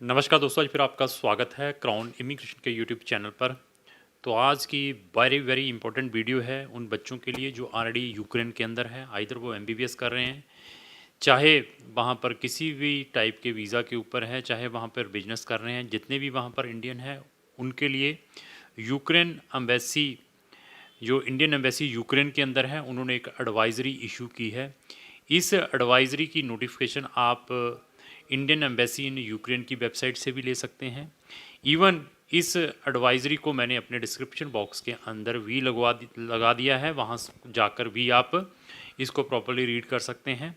नमस्कार दोस्तों, आज फिर आपका स्वागत है क्राउन इमिग्रेशन के यूट्यूब चैनल पर। तो आज की वेरी वेरी इंपॉर्टेंट वीडियो है उन बच्चों के लिए जो ऑलरेडी यूक्रेन के अंदर हैं, आइदर वो एमबीबीएस कर रहे हैं, चाहे वहाँ पर किसी भी टाइप के वीज़ा के ऊपर है, चाहे वहाँ पर बिजनेस कर रहे हैं। जितने भी वहाँ पर इंडियन हैं उनके लिए यूक्रेन एम्बेसी, जो इंडियन एम्बेसी यूक्रेन के अंदर है, उन्होंने एक एडवाइज़री इशू की है। इस एडवाइज़री की नोटिफिकेशन आप इंडियन एम्बेसी इन यूक्रेन की वेबसाइट से भी ले सकते हैं। इवन इस एडवाइज़री को मैंने अपने डिस्क्रिप्शन बॉक्स के अंदर भी लगा दिया है, वहाँ जाकर भी आप इसको प्रॉपर्ली रीड कर सकते हैं।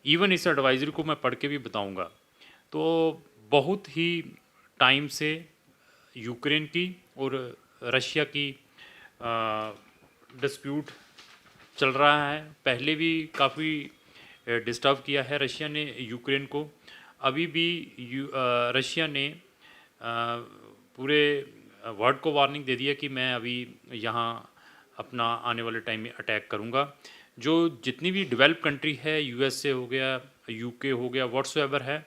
इवन इस एडवाइज़री को मैं पढ़ के भी बताऊंगा। तो बहुत ही टाइम से यूक्रेन की और रशिया की डिस्प्यूट चल रहा है। पहले भी काफ़ी डिस्टर्ब किया है रशिया ने यूक्रेन को। अभी भी रशिया ने पूरे वर्ल्ड को वार्निंग दे दी है कि मैं अभी यहाँ अपना आने वाले टाइम में अटैक करूँगा। जो जितनी भी डेवलप कंट्री है, यूएसए हो गया, यूके हो गया, व्हाट्सएवर है,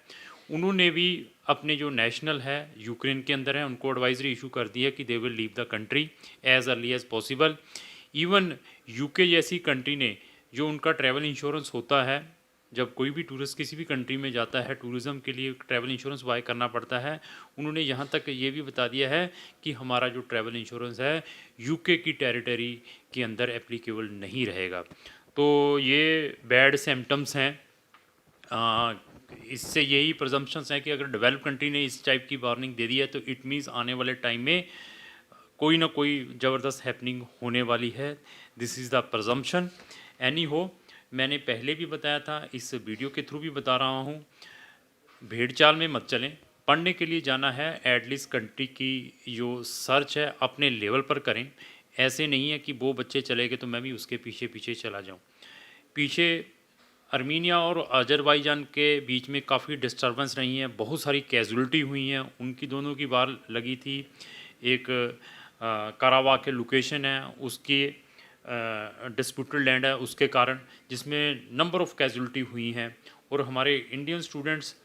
उन्होंने भी अपने जो नेशनल है यूक्रेन के अंदर है उनको एडवाइजरी इशू कर दी है कि they will leave the country as early as possible. Even UK जैसी कंट्री ने, जो उनका ट्रैवल इंश्योरेंस होता है, जब कोई भी टूरिस्ट किसी भी कंट्री में जाता है टूरिज़्म के लिए ट्रैवल इंश्योरेंस बाय करना पड़ता है, उन्होंने यहाँ तक ये भी बता दिया है कि हमारा जो ट्रैवल इंश्योरेंस है यूके की टेरिटरी के अंदर एप्लीकेबल नहीं रहेगा। तो ये बैड सिम्टम्स हैं। इससे यही प्रजम्पशंस हैं कि अगर डेवलप कंट्री ने इस टाइप की वार्निंग दे दी है तो इट मीन्स आने वाले टाइम में कोई ना कोई ज़बरदस्त हैपनिंग होने वाली है। This is the presumption. Any हो, मैंने पहले भी बताया था, इस वीडियो के थ्रू भी बता रहा हूँ, भेड़ चाल में मत चलें। पढ़ने के लिए जाना है, एटलीस्ट कंट्री की जो सर्च है अपने लेवल पर करें। ऐसे नहीं है कि वो बच्चे चले गए तो मैं भी उसके पीछे पीछे चला जाऊँ। पीछे अर्मीनिया और अजरबैजान के बीच में काफ़ी डिस्टर्बेंस रही है, बहुत सारी कैजुअलिटी हुई हैं, उनकी दोनों की बार लगी थी। एक कारावा के लोकेशन है, उसकी डिस्प्यूटेड लैंड है, उसके कारण जिसमें नंबर ऑफ़ कैजुअलिटी हुई हैं। और हमारे इंडियन स्टूडेंट्स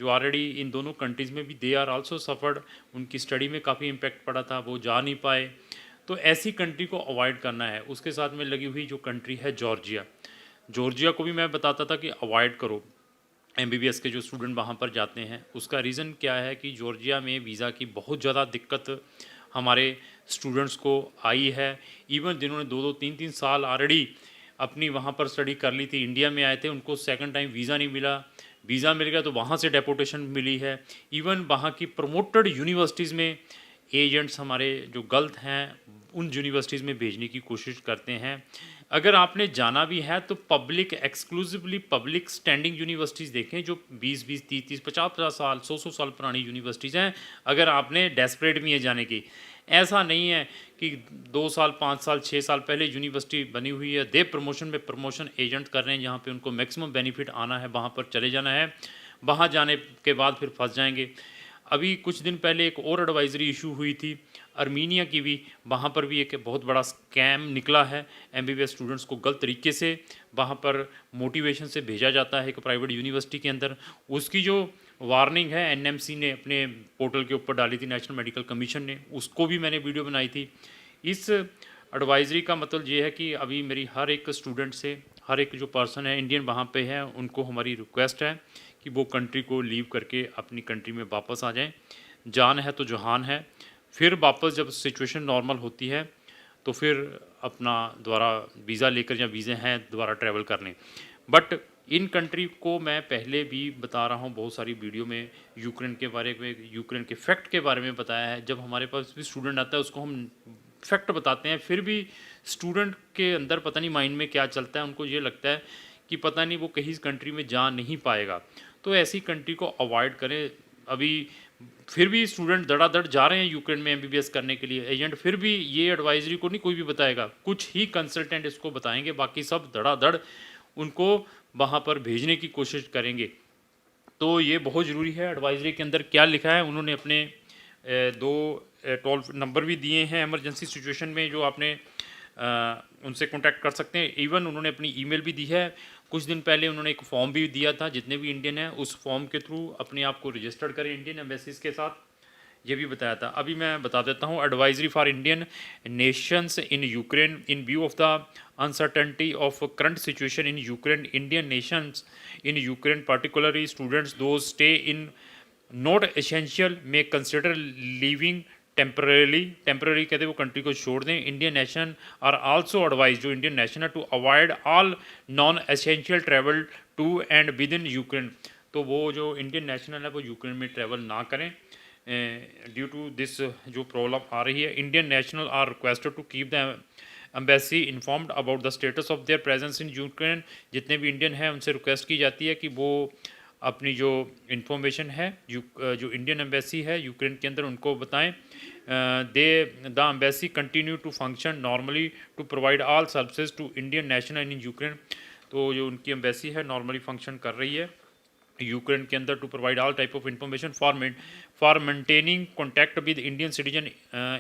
जो ऑलरेडी इन दोनों कंट्रीज़ में भी दे आर आल्सो सफ़र्ड, उनकी स्टडी में काफ़ी इम्पैक्ट पड़ा था, वो जा नहीं पाए। तो ऐसी कंट्री को अवॉइड करना है। उसके साथ में लगी हुई जो कंट्री है जॉर्जिया, जॉर्जिया को भी मैं बताता था कि अवॉइड करो एमबीबीएस के जो स्टूडेंट वहाँ पर जाते हैं। उसका रीज़न क्या है कि जॉर्जिया में वीज़ा की बहुत ज़्यादा दिक्कत हमारे स्टूडेंट्स को आई है। इवन जिन्होंने 2-3 साल ऑलरेडी अपनी वहाँ पर स्टडी कर ली थी, इंडिया में आए थे, उनको सेकंड टाइम वीज़ा नहीं मिला। वीज़ा मिल गया तो वहाँ से डेपोटेशन मिली है। इवन वहाँ की प्रमोटेड यूनिवर्सिटीज़ में एजेंट्स हमारे जो गलत हैं उन यूनिवर्सिटीज़ में भेजने की कोशिश करते हैं। अगर आपने जाना भी है तो public, exclusively public standing universities देखें जो 20-20, 30-30, 50-50 साल, 100-100 साल पुरानी यूनिवर्सिटीज़ हैं। अगर आपने डेस्परेट भी है जाने की, ऐसा नहीं है कि 2 साल, 5 साल, 6 साल पहले यूनिवर्सिटी बनी हुई है, दे प्रमोशन पे प्रमोशन एजेंट कर रहे हैं, जहाँ पे उनको मैक्सिमम बेनिफिट आना है वहाँ पर चले जाना है। वहाँ जाने के बाद फिर फंस जाएंगे। अभी कुछ दिन पहले एक और एडवाइजरी इशू हुई थी अर्मीनिया की भी, वहाँ पर भी एक बहुत बड़ा स्कैम निकला है। एमबीबीएस स्टूडेंट्स को गलत तरीके से वहाँ पर मोटिवेशन से भेजा जाता है एक प्राइवेट यूनिवर्सिटी के अंदर। उसकी जो वार्निंग है एनएमसी ने अपने पोर्टल के ऊपर डाली थी, नेशनल मेडिकल कमीशन ने, उसको भी मैंने वीडियो बनाई थी। इस एडवाइजरी का मतलब ये है कि अभी मेरी हर एक स्टूडेंट से, हर एक जो पर्सन है इंडियन वहाँ पे है, उनको हमारी रिक्वेस्ट है कि वो कंट्री को लीव करके अपनी कंट्री में वापस आ जाएं। जान है तो जहान है। फिर वापस जब सिचुएशन नॉर्मल होती है तो फिर अपना दोबारा वीज़ा लेकर या वीज़े हैं दोबारा ट्रैवल कर लें। बट इन कंट्री को मैं पहले भी बता रहा हूँ बहुत सारी वीडियो में, यूक्रेन के बारे में, यूक्रेन के फैक्ट के बारे में बताया है। जब हमारे पास भी स्टूडेंट आता है उसको हम फैक्ट बताते हैं, फिर भी स्टूडेंट के अंदर पता नहीं माइंड में क्या चलता है, उनको ये लगता है कि पता नहीं वो कहीं कंट्री में जा नहीं पाएगा। तो ऐसी कंट्री को अवॉइड करें। अभी फिर भी स्टूडेंट धड़ाधड़ जा रहे हैं यूक्रेन में एमबीबीएस करने के लिए। एजेंट फिर भी ये एडवाइजरी को नहीं कोई भी बताएगा, कुछ ही कंसल्टेंट इसको बताएंगे, बाकी सब धड़ाधड़ उनको वहाँ पर भेजने की कोशिश करेंगे। तो ये बहुत ज़रूरी है। एडवाइजरी के अंदर क्या लिखा है, उन्होंने अपने 2 टोल नंबर भी दिए हैं इमरजेंसी सिचुएशन में, जो आपने उनसे कांटेक्ट कर सकते हैं। इवन उन्होंने अपनी ईमेल भी दी है कुछ दिन पहले उन्होंने एक फॉर्म भी दिया था, जितने भी इंडियन हैं उस फॉर्म के थ्रू अपने आप को रजिस्टर्ड करें इंडियन एम्बेसीज के साथ, ये भी बताया था। अभी मैं बता देता हूँ, advisory for Indian Nations in Ukraine in view of the uncertainty of current situation in Ukraine, Indian Nations in Ukraine particularly students those stay in not essential may consider leaving temporarily कहते वो country को छोड़ दें। Indian nation are also advise, जो Indian nation है, to avoid all non essential travel to and within Ukraine. तो वो जो इंडियन नेशनल है वो यूक्रेन में ट्रैवल ना करें ड्यू टू दिस जो प्रॉब्लम आ रही है। Indian national are requested to keep the embassy informed about the status of their presence in Ukraine. जितने भी इंडियन हैं उनसे रिक्वेस्ट की जाती है कि वो अपनी जो इन्फॉर्मेशन है जो इंडियन एम्बेसी है यूक्रेन के अंदर उनको बताएं। They the embassy continue to function normally to provide all services to Indian national in Ukraine. तो जो उनकी एम्बेसी है नॉर्मली फंक्शन कर रही है यूक्रेन के अंदर to provide all type of information for maintaining contact with Indian citizen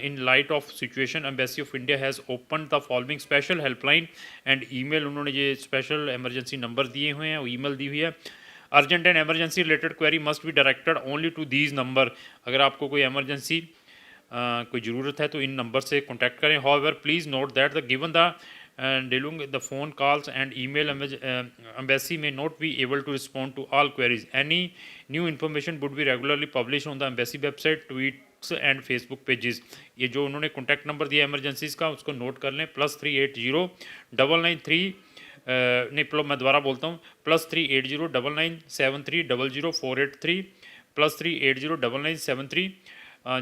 in light of situation. Embassy of India has open the following special helpline and email. उन्होंने ये special emergency number दिए हुए हैं और email दी हुई है। Urgent and emergency related query must be directed only to these number. अगर आपको कोई एमरजेंसी कोई ज़रूरत है तो इन नंबर से कॉन्टैक्ट करें। However please note that the given the dealing the phone calls and email embassy may not be able to respond to all queries. Any new information would be regularly published on the embassy website, tweets and Facebook pages. ये जो उन्होंने contact number दिया emergencies का उसको note कर लें, +380 993 नहीं मैं दोबारा बोलता हूँ, +380 99730 00483 +380 99730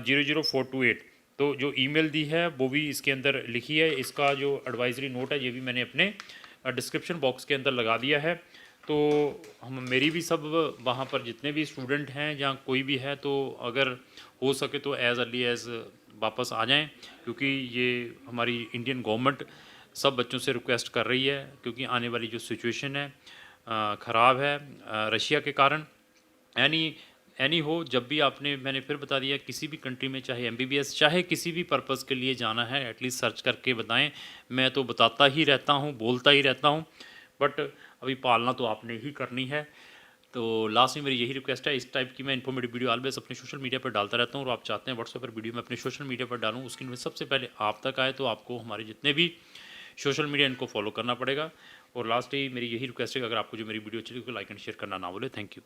00428। तो जो ईमेल दी है वो भी इसके अंदर लिखी है। इसका जो एडवाइजरी नोट है ये भी मैंने अपने डिस्क्रिप्शन बॉक्स के अंदर लगा दिया है। तो हम मेरी भी सब वहाँ पर जितने भी स्टूडेंट हैं या कोई भी है तो अगर हो सके तो एज़ अर्ली एज़ वापस आ जाएं, क्योंकि ये हमारी इंडियन गवर्नमेंट सब बच्चों से रिक्वेस्ट कर रही है, क्योंकि आने वाली जो सिचुएशन है ख़राब है रशिया के कारण। एनी हो, जब भी आपने, मैंने फिर बता दिया, किसी भी कंट्री में चाहे एमबीबीएस चाहे किसी भी पर्पज़ के लिए जाना है एटलीस्ट सर्च करके बताएं। मैं तो बताता ही रहता हूं, बोलता ही रहता हूं, बट अभी पालना तो आपने ही करनी है। तो लास्ट में मेरी यही रिक्वेस्ट है, इस टाइप की मैं इन्फॉर्मेटिव वीडियो ऑलवेज अपने सोशल मीडिया पर डालता रहता हूँ और आप चाहते हैं व्हाट्सएप पर वीडियो मैं अपने सोशल मीडिया पर डालूँ, उसकी में सबसे पहले आप तक आए तो आपको हमारे जितने भी सोशल मीडिया इनको फॉलो करना पड़ेगा। और लास्ट ही मेरी यही रिक्वेस्ट है कि अगर आपको जो मेरी वीडियो अच्छी लगी तो लाइक एंड शेयर करना ना भूलें। Thank you.